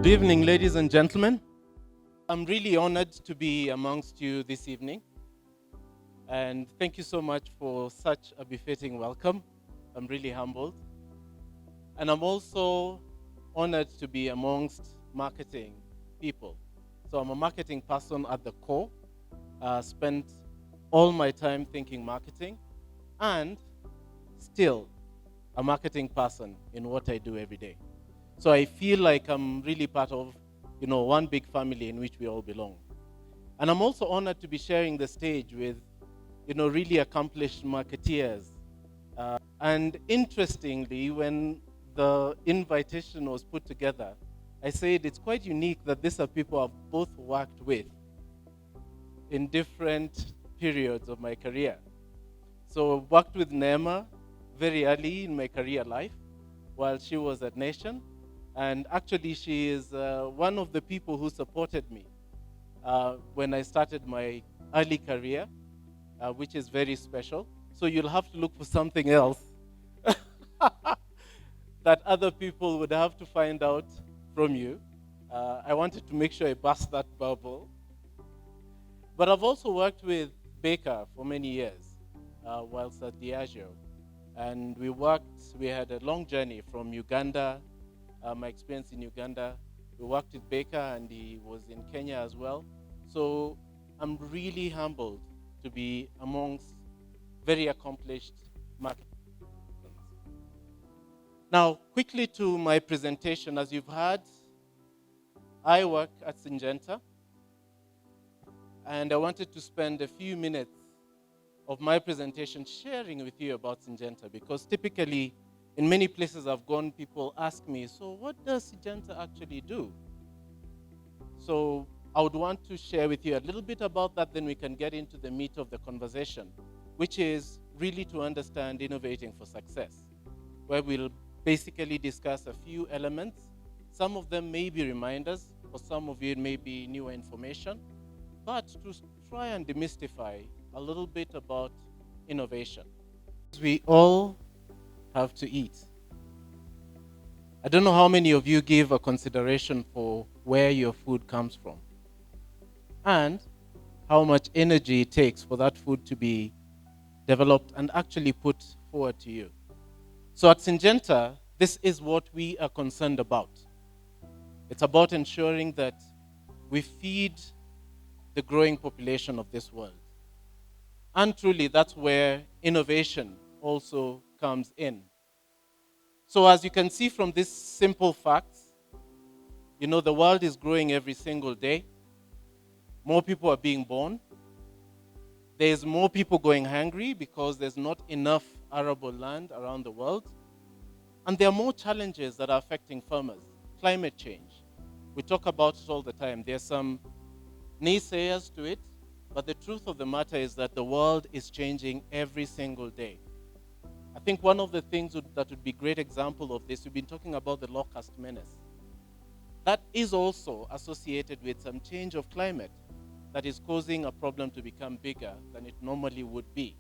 Good evening, ladies and gentlemen. I'm really honored to be amongst you this evening. And thank you so much for such a befitting welcome. I'm really humbled. And I'm also honored to be amongst marketing people. So I'm a marketing person at the core. Spent all my time thinking marketing and still a marketing person in what I do every day. So I feel like I'm really part of, one big family in which we all belong. And I'm also honored to be sharing the stage with, really accomplished marketeers. And interestingly, when the invitation was put together, I said it's quite unique that these are people I've both worked with in different periods of my career. So I worked with Nema very early in my career life while she was at Nation. And actually, she is one of the people who supported me when I started my early career, which is very special. So you'll have to look for something else that other people would have to find out from you. I wanted to make sure I bust that bubble. But I've also worked with Baker for many years whilst at Diageo. And we had a long journey from Uganda, my experience in Uganda. We worked with Baker and he was in Kenya as well. So I'm really humbled to be amongst very accomplished marketers. Now, quickly to my presentation. As you've heard, I work at Syngenta, and I wanted to spend a few minutes of my presentation sharing with you about Syngenta, because typically in many places I've gone, people ask me, so what does Syngenta actually do? So I would want to share with you a little bit about that, then we can get into the meat of the conversation, which is really to understand innovating for success, where we'll basically discuss a few elements. Some of them may be reminders, for some of you it may be newer information, but to try and demystify a little bit about innovation. We all have to eat. I don't know how many of you give a consideration for where your food comes from and how much energy it takes for that food to be developed and actually put forward to you. So at Syngenta, this is what we are concerned about. It's about ensuring that we feed the growing population of this world. And truly, that's where innovation also comes in. So as you can see from these simple facts, the world is growing every single day. More people are being born. There's more people going hungry because there's not enough arable land around the world. And there are more challenges that are affecting farmers. Climate change. We talk about it all the time. There's some naysayers to it, but the truth of the matter is that the world is changing every single day. I think one of the things that would be a great example of this, we've been talking about the locust menace. That is also associated with some change of climate that is causing a problem to become bigger than it normally would be.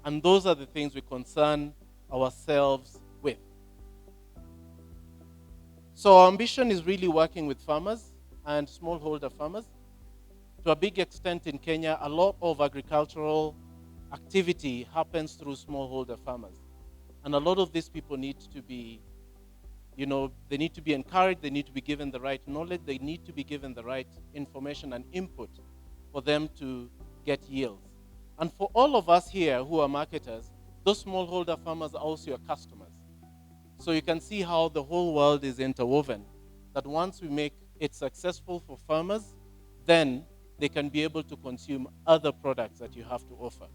And those are the things we concern ourselves with. So our ambition is really working with farmers and smallholder farmers. To a big extent in Kenya, a lot of agricultural activity happens through smallholder farmers. And a lot of these people need to be, they need to be encouraged, they need to be given the right knowledge, they need to be given the right information and input for them to get yields. And for all of us here who are marketers, those smallholder farmers are also your customers. So you can see how the whole world is interwoven, that once we make it successful for farmers, then they can be able to consume other products that you have to offer.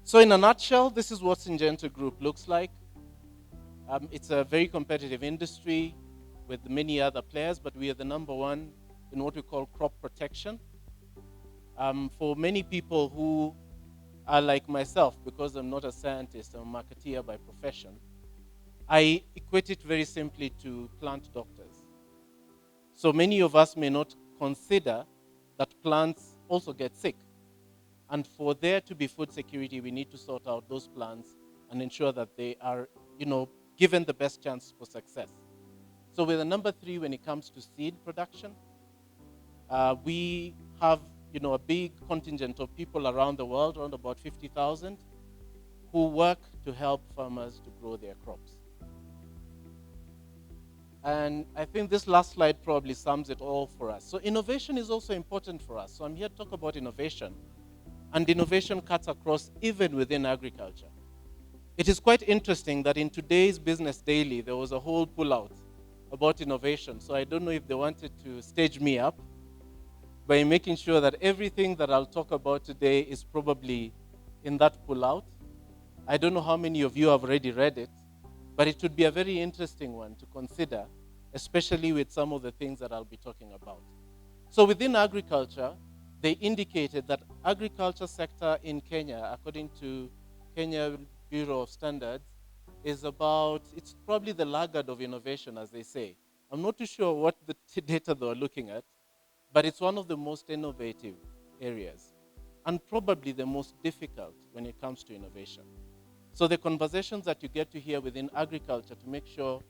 So in a nutshell, this is what Syngenta Group looks like. It's a very competitive industry with many other players, but we are the number one in what we call crop protection. For many people who are like myself, because I'm not a scientist, I'm a marketeer by profession, I equate it very simply to plant doctors. So many of us may not consider that plants also get sick. And for there to be food security, we need to sort out those plants and ensure that they are, given the best chance for success. So we're the number 3 when it comes to seed production. We have, a big contingent of people around the world, around about 50,000, who work to help farmers to grow their crops. And I think this last slide probably sums it all for us. So innovation is also important for us. So I'm here to talk about innovation. And innovation cuts across even within agriculture. It is quite interesting that in today's Business Daily, there was a whole pullout about innovation. So I don't know if they wanted to stage me up by making sure that everything that I'll talk about today is probably in that pullout. I don't know how many of you have already read it, but it would be a very interesting one to consider, especially with some of the things that I'll be talking about. So within agriculture, they indicated that agriculture sector in Kenya, according to Kenya Bureau of Standards, it's probably the laggard of innovation, as they say. I'm not too sure what the data they were looking at, but it's one of the most innovative areas and probably the most difficult when it comes to innovation. So the conversations that you get to hear within agriculture to make sure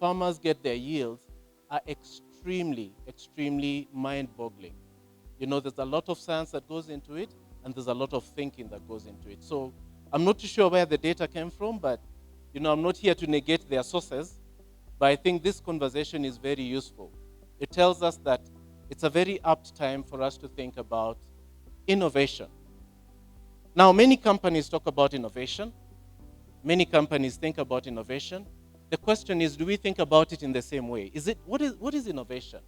farmers get their yields are extremely, extremely mind-boggling. There's a lot of science that goes into it, and there's a lot of thinking that goes into it. So I'm not too sure where the data came from, but I'm not here to negate their sources, but I think this conversation is very useful. It tells us that it's a very apt time for us to think about innovation. Now, many companies talk about innovation. Many companies think about innovation. The question is, do we think about it in the same way? What is innovation?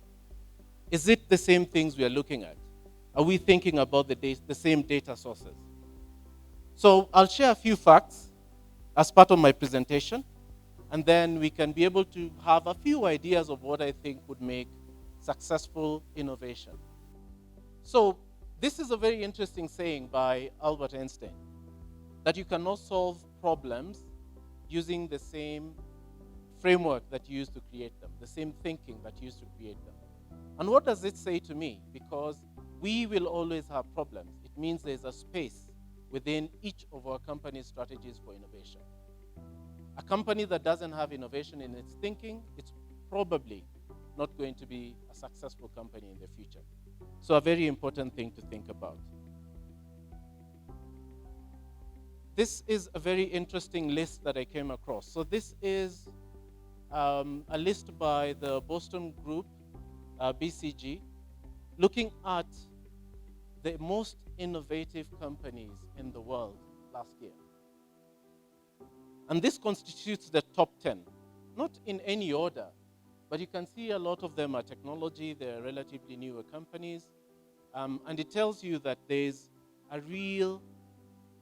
Is it the same things we are looking at? Are we thinking about the same data sources? So I'll share a few facts as part of my presentation, and then we can be able to have a few ideas of what I think would make successful innovation. So this is a very interesting saying by Albert Einstein, that you cannot solve problems using the same framework that you used to create them, the same thinking that you used to create them. And what does it say to me? Because we will always have problems. It means there's a space within each of our company's strategies for innovation. A company that doesn't have innovation in its thinking, it's probably not going to be a successful company in the future. So a very important thing to think about. This is a very interesting list that I came across. So this is a list by the Boston Group, BCG, looking at the most innovative companies in the world last year. And this constitutes the top 10, not in any order, but you can see a lot of them are technology, they're relatively newer companies, and it tells you that there's a real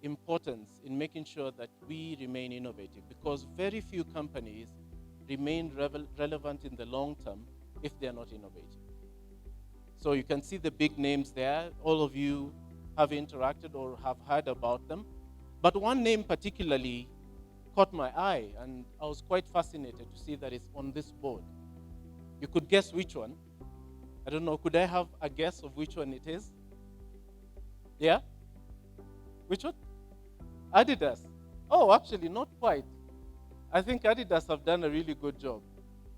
importance in making sure that we remain innovative, because very few companies remain relevant in the long term if they're not innovative. So you can see the big names there. All of you have interacted or have heard about them. But one name particularly caught my eye, and I was quite fascinated to see that it's on this board. You could guess which one. I don't know, could I have a guess of which one it is? Yeah? Which one? Adidas. Oh, actually, not quite. I think Adidas have done a really good job.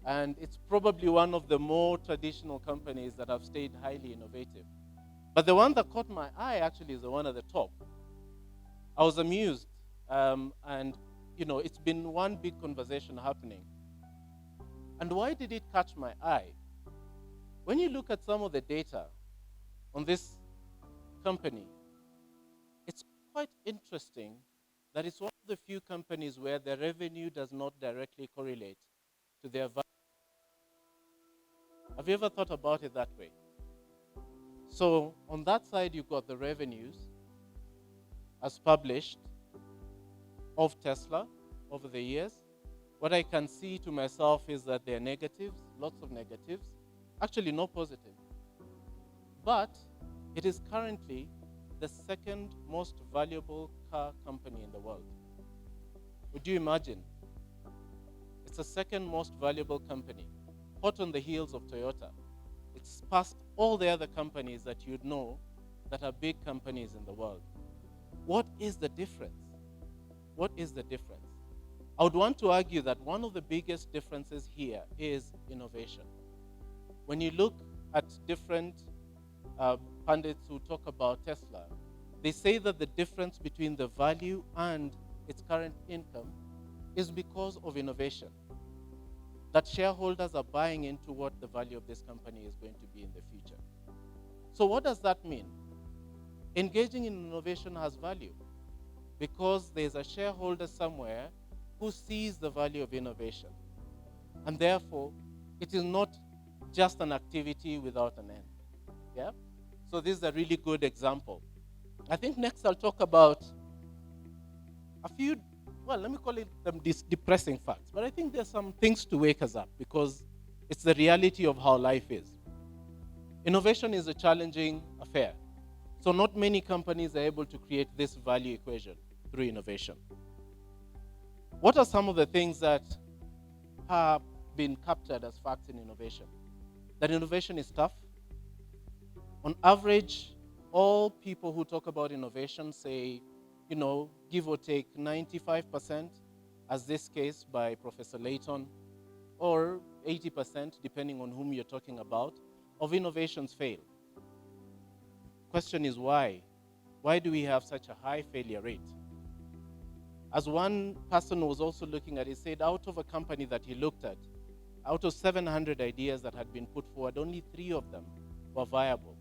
And it's probably one of the more traditional companies that have stayed highly innovative. But the one that caught my eye actually is the one at the top. I was amused. And, it's been one big conversation happening. And why did it catch my eye? When you look at some of the data on this company, it's quite interesting that it's one of the few companies where the revenue does not directly correlate to their value. Have you ever thought about it that way? So on that side, you've got the revenues as published of Tesla over the years. What I can see to myself is that there are negatives, lots of negatives, actually no positive. But it is currently the second most valuable car company in the world. Would you imagine? It's the second most valuable company, hot on the heels of Toyota. It's past all the other companies that you'd know that are big companies in the world. What is the difference? What is the difference? I would want to argue that one of the biggest differences here is innovation. When you look at different pundits who talk about Tesla, they say that the difference between the value and its current income is because of innovation. That shareholders are buying into what the value of this company is going to be in the future. So what does that mean? Engaging in innovation has value because there's a shareholder somewhere who sees the value of innovation. And therefore, it is not just an activity without an end. Yeah? So this is a really good example. I think next I'll talk about a few, well, let me call it them depressing facts. But I think there's some things to wake us up because it's the reality of how life is. Innovation is a challenging affair. So not many companies are able to create this value equation through innovation. What are some of the things that have been captured as facts in innovation? That innovation is tough. On average, all people who talk about innovation say, give or take 95%, as this case by Professor Layton, or 80%, depending on whom you're talking about, of innovations fail. Question is why? Why do we have such a high failure rate? As one person was also looking at, he said out of a company that he looked at, out of 700 ideas that had been put forward, only 3 of them were viable.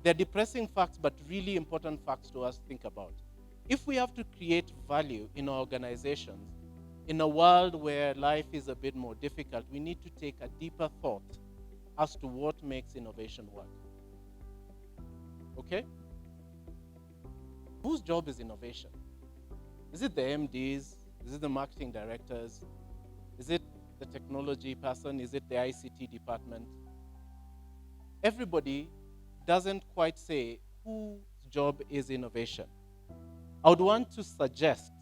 They're depressing facts, but really important facts to us to think about. If we have to create value in our organizations, in a world where life is a bit more difficult, we need to take a deeper thought as to what makes innovation work. Okay? Whose job is innovation? Is it the MDs? Is it the marketing directors? Is it the technology person? Is it the ICT department? Everybody doesn't quite say whose job is innovation. I would want to suggest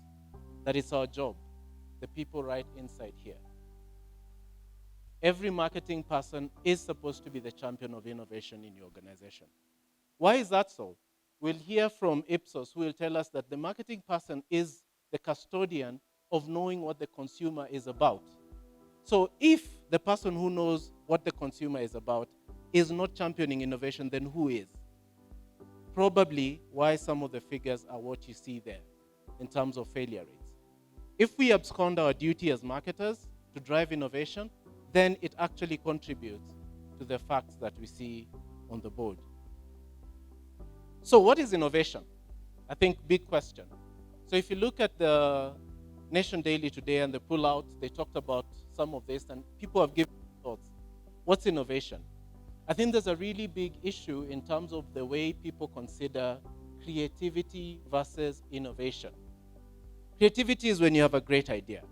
that it's our job, the people right inside here. Every marketing person is supposed to be the champion of innovation in your organization. Why is that so? We'll hear from Ipsos, who will tell us that the marketing person is the custodian of knowing what the consumer is about. So if the person who knows what the consumer is about is not championing innovation, then who is? Probably why some of the figures are what you see there in terms of failure rates. If we abscond our duty as marketers to drive innovation, then it actually contributes to the facts that we see on the board. So what is innovation? I think big question. So if you look at the Nation Daily today and the pullout, they talked about some of this and people have given thoughts. What's innovation? I think there's a really big issue in terms of the way people consider creativity versus innovation. Creativity is when you have a great idea.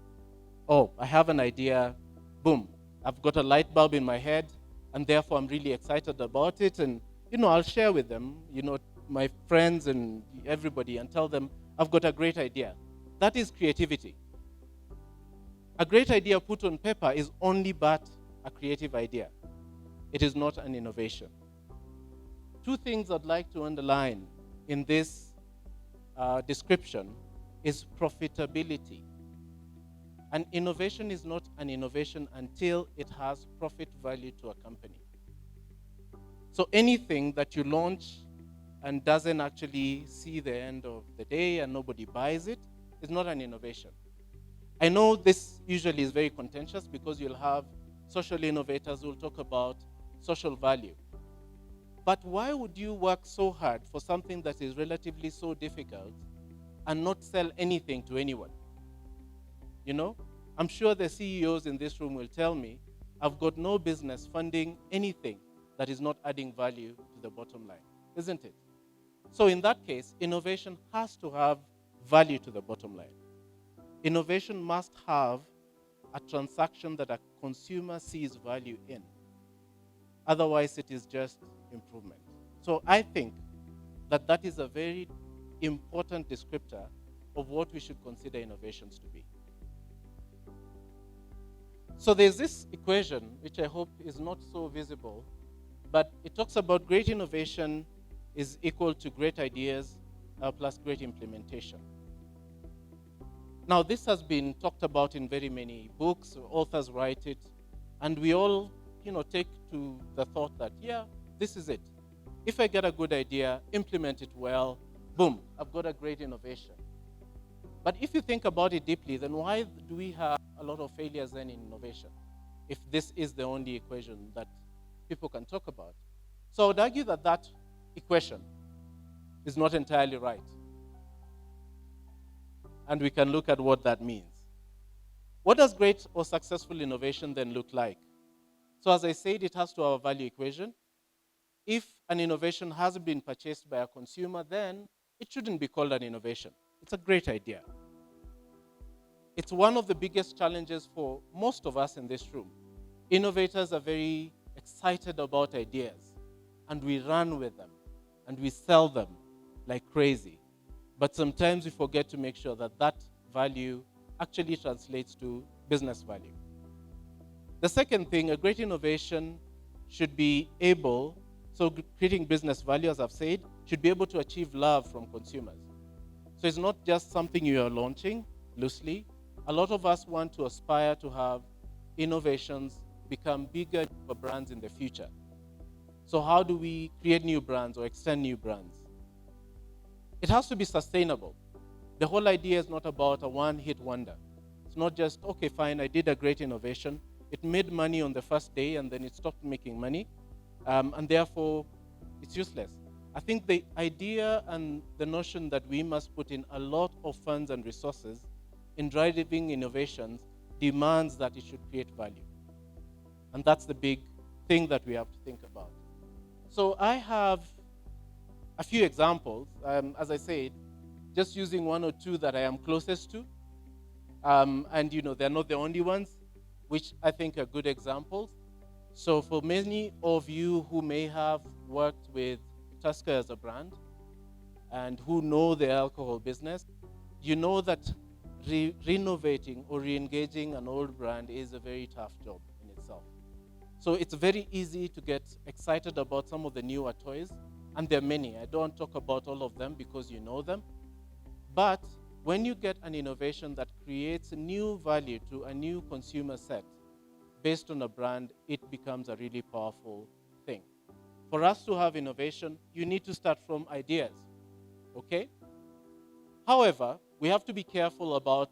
Oh, I have an idea, boom, I've got a light bulb in my head, and therefore I'm really excited about it, and I'll share with them, my friends and everybody, and tell them I've got a great idea. That is creativity. A great idea put on paper is only but a creative idea. It is not an innovation. 2 things I'd like to underline in this description is profitability. An innovation is not an innovation until it has profit value to a company. So anything that you launch and doesn't actually see the end of the day and nobody buys it is not an innovation. I know this usually is very contentious because you'll have social innovators who will talk about social value. But why would you work so hard for something that is relatively so difficult and not sell anything to anyone? I'm sure the CEOs in this room will tell me, I've got no business funding anything that is not adding value to the bottom line, isn't it? So in that case, innovation has to have value to the bottom line. Innovation must have a transaction that a consumer sees value in. Otherwise, it is just improvement. So I think that is a very important descriptor of what we should consider innovations to be. So there's this equation, which I hope is not so visible, but it talks about great innovation is equal to great ideas plus great implementation. Now, this has been talked about in very many books, authors write it, and we all, take to the thought that, yeah, this is it. If I get a good idea, implement it well, boom, I've got a great innovation. But if you think about it deeply, then why do we have a lot of failures then in innovation? If this is the only equation that people can talk about. So I would argue that that equation is not entirely right. And we can look at what that means. What does great or successful innovation then look like? So as I said, it has to have a value equation. If an innovation hasn't been purchased by a consumer, then it shouldn't be called an innovation. It's a great idea. It's one of the biggest challenges for most of us in this room. Innovators are very excited about ideas, and we run with them, and we sell them like crazy. But sometimes we forget to make sure that that value actually translates to business value. The second thing, a great innovation should be able, so creating business value, as I've said, should be able to achieve love from consumers. So it's not just something you are launching loosely. A lot of us want to aspire to have innovations become bigger brands in the future. So how do we create new brands or extend new brands? It has to be sustainable. The whole idea is not about a one-hit wonder. It's not just, okay, fine, I did a great innovation. It made money on the first day and then it stopped making money. And therefore, it's useless. I think the idea and the notion that we must put in a lot of funds and resources in driving innovations demands that it should create value. And that's the big thing that we have to think about. So I have a few examples, as I said, just using one or two that I am closest to. And, they're not the only ones, which I think are good examples. So for many of you who may have worked with Tusker as a brand and who know the alcohol business, you know that renovating or re-engaging an old brand is a very tough job in itself. So it's very easy to get excited about some of the newer toys, and there are many. I don't talk about all of them because you know them. But when you get an innovation that creates a new value to a new consumer set based on a brand, it becomes a really powerful thing. For us to have innovation, you need to start from ideas, okay? However, we have to be careful about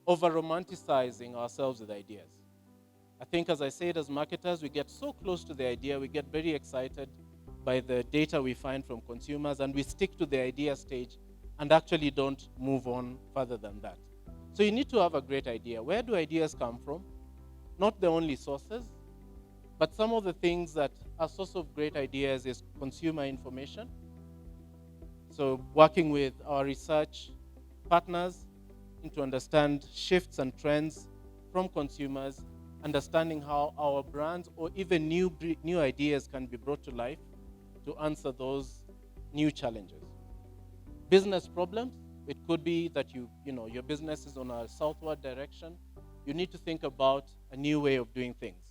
over-romanticizing ourselves with ideas. I think, as I said, as marketers, we get so close to the idea, we get very excited by the data we find from consumers, and we stick to the idea stage and actually don't move on further than that. So you need to have a great idea. Where do ideas come from? Not the only sources, but some of the things that are source of great ideas is consumer information. So working with our research partners to understand shifts and trends from consumers, understanding how our brands or even new ideas can be brought to life to answer those new challenges. Business problems, it could be that your business is on a southward direction. You need to think about a new way of doing things.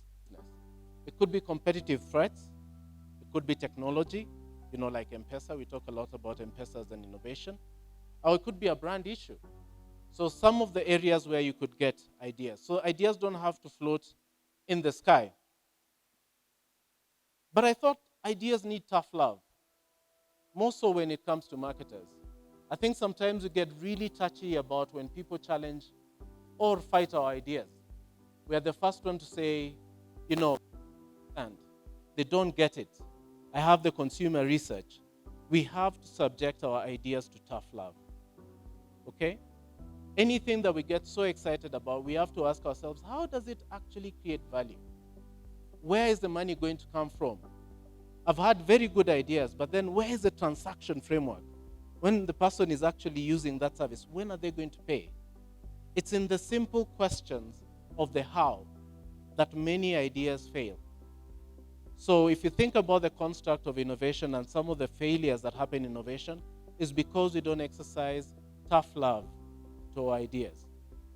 It could be competitive threats. It could be technology, like M-Pesa. We talk a lot about M-Pesa as an innovation. Or it could be a brand issue. So some of the areas where you could get ideas. So ideas don't have to float in the sky. But I thought ideas need tough love, more so when it comes to marketers. I think sometimes we get really touchy about when people challenge or fight our ideas. We are the first one to say, and they don't get it. I have the consumer research. We have to subject our ideas to tough love. Okay? Anything that we get so excited about, we have to ask ourselves, how does it actually create value? Where is the money going to come from? I've had very good ideas, but then where is the transaction framework? When the person is actually using that service, when are they going to pay? It's in the simple questions of the how that many ideas fail. So if you think about the construct of innovation and some of the failures that happen in innovation, is because we don't exercise tough love to our ideas.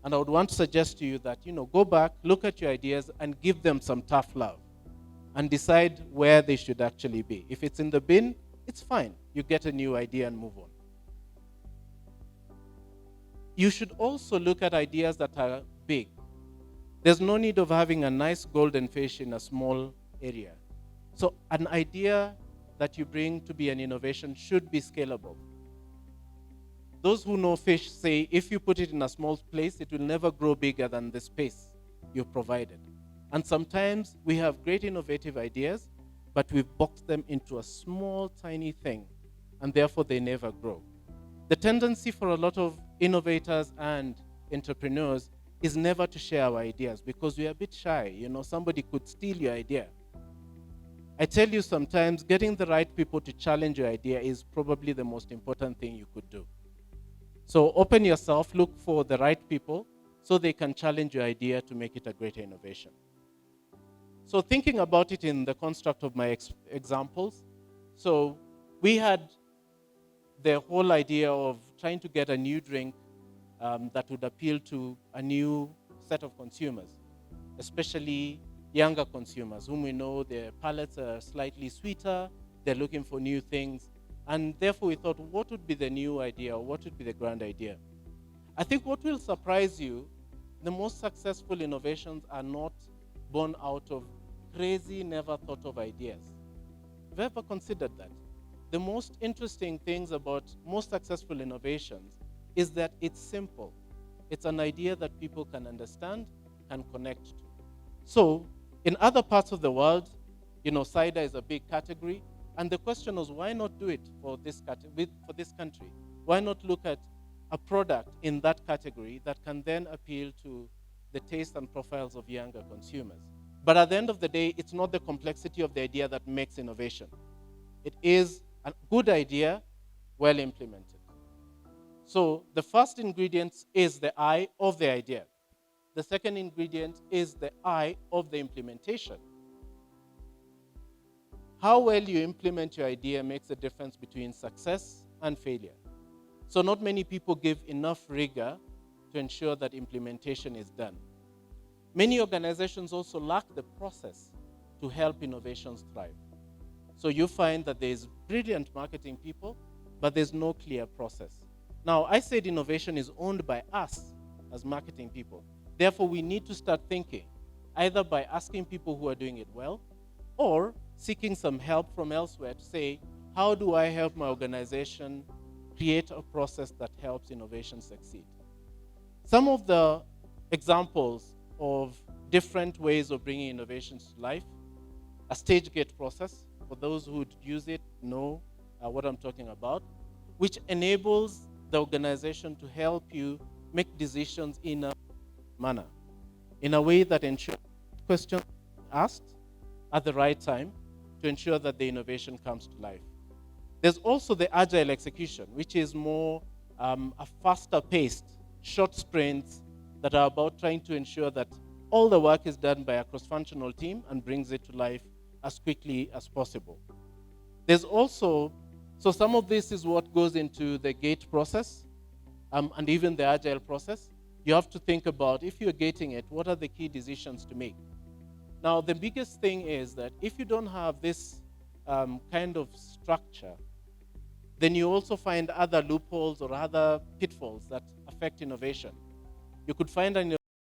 And I would want to suggest to you that, go back, look at your ideas and give them some tough love and decide where they should actually be. If it's in the bin, it's fine. You get a new idea and move on. you should also look at ideas that are big. There's no need of having a nice golden fish in a small area. So an idea that you bring to be an innovation should be scalable. Those who know fish say if you put it in a small place, it will never grow bigger than the space you've provided. And sometimes we have great innovative ideas, but we've boxed them into a small, tiny thing, and therefore they never grow. The tendency for a lot of innovators and entrepreneurs is never to share our ideas because we are a bit shy. Somebody could steal your idea. I tell you, sometimes getting the right people to challenge your idea is probably the most important thing you could do. So open yourself, look for the right people so they can challenge your idea to make it a greater innovation. So thinking about it in the construct of my examples, so we had the whole idea of trying to get a new drink that would appeal to a new set of consumers, especially younger consumers, whom we know their palates are slightly sweeter, they're looking for new things, and therefore we thought, what would be the new idea, or what would be the grand idea? I think what will surprise you, the most successful innovations are not born out of crazy, never thought of ideas. Have you ever considered that? The most interesting things about most successful innovations is that it's simple. It's an idea that people can understand, can connect to. So, in other parts of the world, cider is a big category, and the question was, why not do it for this country? Why not look at a product in that category that can then appeal to the taste and profiles of younger consumers? But at the end of the day, it's not the complexity of the idea that makes innovation. It is a good idea, well implemented. So the first ingredient is the I of the idea. The second ingredient is the I of the implementation. How well you implement your idea makes a difference between success and failure. So not many people give enough rigor to ensure that implementation is done. Many organizations also lack the process to help innovations thrive. So you find that there's brilliant marketing people, but there's no clear process. Now, I said innovation is owned by us as marketing people. Therefore, we need to start thinking, either by asking people who are doing it well, or seeking some help from elsewhere to say, how do I help my organization create a process that helps innovation succeed? Some of the examples of different ways of bringing innovations to life, a stage gate process, for those who would use it know what I'm talking about, which enables the organization to help you make decisions in a manner, in a way that ensures questions asked at the right time to ensure that the innovation comes to life. There's also the agile execution, which is more a faster paced, short sprints that are about trying to ensure that all the work is done by a cross-functional team and brings it to life as quickly as possible. There's also, so some of this is what goes into the gate process and even the agile process. You have to think about, if you're gating it, what are the key decisions to make? Now, the biggest thing is that if you don't have this kind of structure, then you also find other loopholes or other pitfalls that affect innovation. You could find an